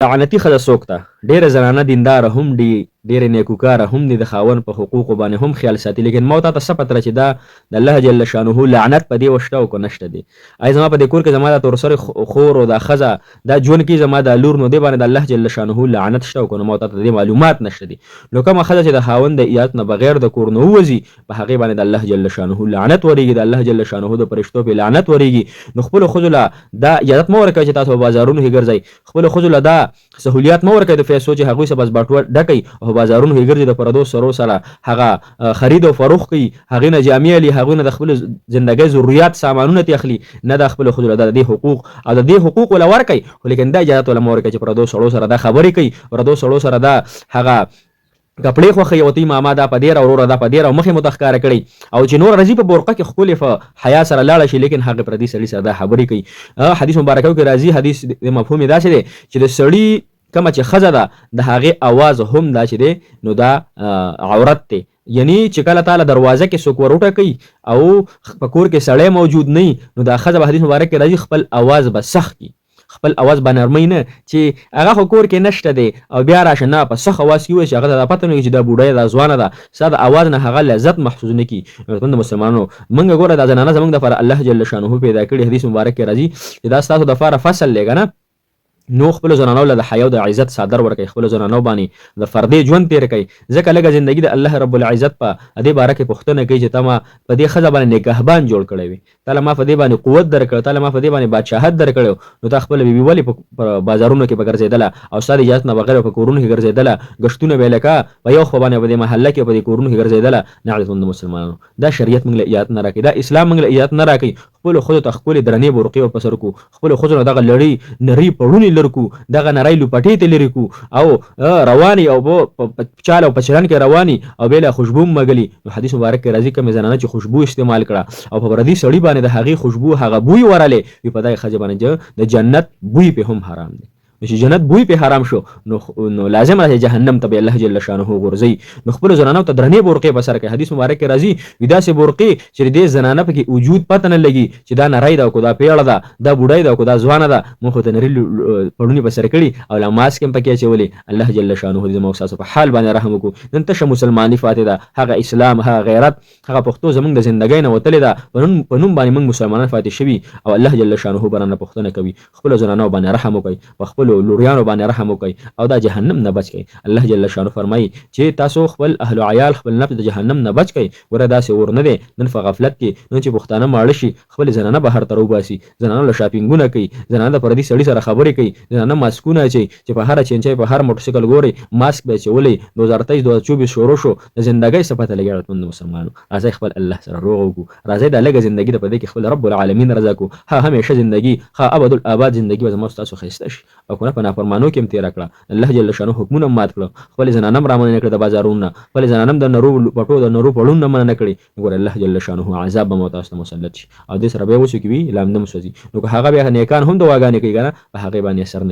لعنتي ښځه څوک ده؟ ډېره زنانه دینداره هم دي، ډېرې نیکوکاره هم دي، د خاوند په حقوقو باندې هم خیال ساتي، لیکن ما تا ته څه پته چې دا د الله جل شانه لعنت په دې وشته او که نشته دی. ای زما په دې کور کې زما د تورسرې خور او دا ښځه دا ژوند کې زما د لور، نو دې باندې د الله جل شانه لعنت شته او که نه ما تا ته د دې معلومات نشته دي. نو کومه ښځه چې د خاوند د اجازت نه بغیر د کور نه ووځي، په هغې باندې د الله جل شانه لعنت ورېږي، د الله جل شانه د فرشتو پې لعنت ورېږي. نو خپلو ښځو له دا اجازت مه ورکوئ چې تاسو په بازارونو کې ګرځئ، خپلو ښځو له دا سهولیات مه ورکوئ د پیسو چې هغوی څه بس باټوه ډکوي او بازارونو کې ګرځي، د پردو سرو سره هغه خرید او فروخت کوي، هغې نه جامې الي، هغوی نه د خپلو زندګۍ ضروريات سامانونه ترې اخلي، نه د خپلو ښځو له د دې حقوق او د دې حقوق له ورکوي، خو لیکن دا اجازت له مه ورکوي چې پردو سړو سره دا خبرې کوي، پردو سړو سره دا هغه کپړې خوښوي او تی ماما دا په دې را وروره دا په دې را مخې مو ته ښکاره کړئ، او چې نور راځي په برقه کې ښکلې په حیا سره لاړه شي، لیکن هغې پردي سړي سره دا خبرې کوي. حدیث مبارکو کې راځي، حدیث د مفهوم یې داسې دی چې د سړي کومه چې ښځه ده د هغې اواز هم دا چې دی نو دا عورت دی. یعنی چې کله تعالی دروازه کې څوک ور وټکوي او په کور کې سړی موجود نه وي، نو دا ښځه به حدیث مبارک کې راځي خپل اواز به سخت کړي، خپل اواز به نرمۍ نه چې هغه خو کور کې نشته دی او بیا راشه نه په سخت اواز کې ووایي چې هغه ته دا پته نه وي چې دا بوډۍ ده ځوانه ده، ستا د اواز نه هغه لذت محسوس نه کړي. د مسلمانانو موږ ګوره دا زنانه زموږ دپاره الله جل شانه پیدا کړي، حدیث مبارک کې راځي چې دا ستاسو دپاره فصل دی که نه، نو خپل زنانو له د حیا او د عزت صادر ورکړئ، خپل زنانو باندې د فردي ژوند تیر کړئ، ځکه لږه زندگی د الله رب العزت په دې باره کې پوښتنه کوي چې ته ما په دې ښځه باندې نگهبان جوړ کړی وي، تعالی ما په دې باندې قوت درکړی، تعالی ما په دې باندې بادشاهت درکړی، نو تا خپله بیبي ولې په بازارونو کې به ګرځېدله او ستا د اجازت نه بغیر په کورونو کې ګرځېدله، ګشتونه به یې لکه په یو خوا باندې په دې محله کې په دې کورونو کې ګرځېدله. نه عزتمند مسلمانانو، دا شریعت موږ له اجازت نه راکوي، دا اسلام موږ له اجازت نه راکوي. خپلو ښځو ته ښکلې درنې برقې ور په سر کړو، خپلو ښځو نه دغه لړۍ نري پړونې لر کړو، دغه نری لوپټې ته لرې کړو او روانې او په چال او په چلن کې روانې او بې له خوشبو مږلي. نو حدیث مبارک کې راځي کومې زنانه چې خوشبو استعمال کړه او په پردي سړي باندې د هغې خوشبو هغه بوی ورلی وي، په دغې ښځې باندې د جنت بوی پې هم حرام دی. نو چې جنت بوی پې حرام شو نو لازم ده چې جهنم ته به الله جل شانه غورځوي. نو خپلو زنانو ته درنې برقې په سر کوي. حدیث مبارک کې راځي وي داسې برقې چې د دې زنانه پکې وجود پته نه لګي چې دا نری ده او که دا پیړه ده، دا بوډۍ ده او که دا ځوانه ده، موږ خو ته نري پړونې په سر کړي او لا ماسک هم پکې اچولي. الله جل شانه دې زموږ ستاسو په حال باندې رحم وکړو. نن تشه مسلماني فاتې ده، هغه اسلام، هغه غیرت، هغه پښتو زموږ د زندګۍ نه وتلې ده، په نوم باندې موږ مسلمانان فاتې شوي او الله جل شانه به رانه پوښتنه کوي. خپلو زنانو باندې رحم وکړئ، په خپلو لوریانو باندې رحم وکړئ او دا جهنم نه بچ کړئ. الله جل شانه فرمایي چې تاسو خپل اهل و عیال خپل نفس د جهنم نه بچ کړئ. ګوره داسې اور نه دی نن په غفلت کې نن چې پښتانه ماړه شي خپل زنانه بهر ته راوباسي، زنانه له شاپینګونه کوي، زنانه د پردي سړي سره خبرې کوي، زنانه ماسکونه اچوي چې په هره چینچۍ په هر موټرسایکل ګورئ ماسک به اچولی. 2023 2024 شروع شو، د زندګۍ څه پته لګي غیرتمند مسلمانانو. راځئ خپل الله سره روغ وکړو، راځئ دا لږه زندګي ده په دې کې خپل رب العالمین رضا کړو. ها همیشه زندګي، ها ابدالآباد زندګي به زما ستاسو ښایسته شي او که نه په نافرمانو کې هم تېره کړه. الله جل شانه حکمونه مات کړه، خپل زنانه هم رامنع کړه د بازارونو نه، خپل زنانه هم د نرو پټو د نرو پړون نه منع کړي. ګوره الله جل شانه عذاب به مو تاسو ته مسلط شي او دې سره به یې وڅوکي وي لام نه مسوځي. نو که هغه بیا نیکان هم دعاګانې کوي که نه په هغې باندې اثر نه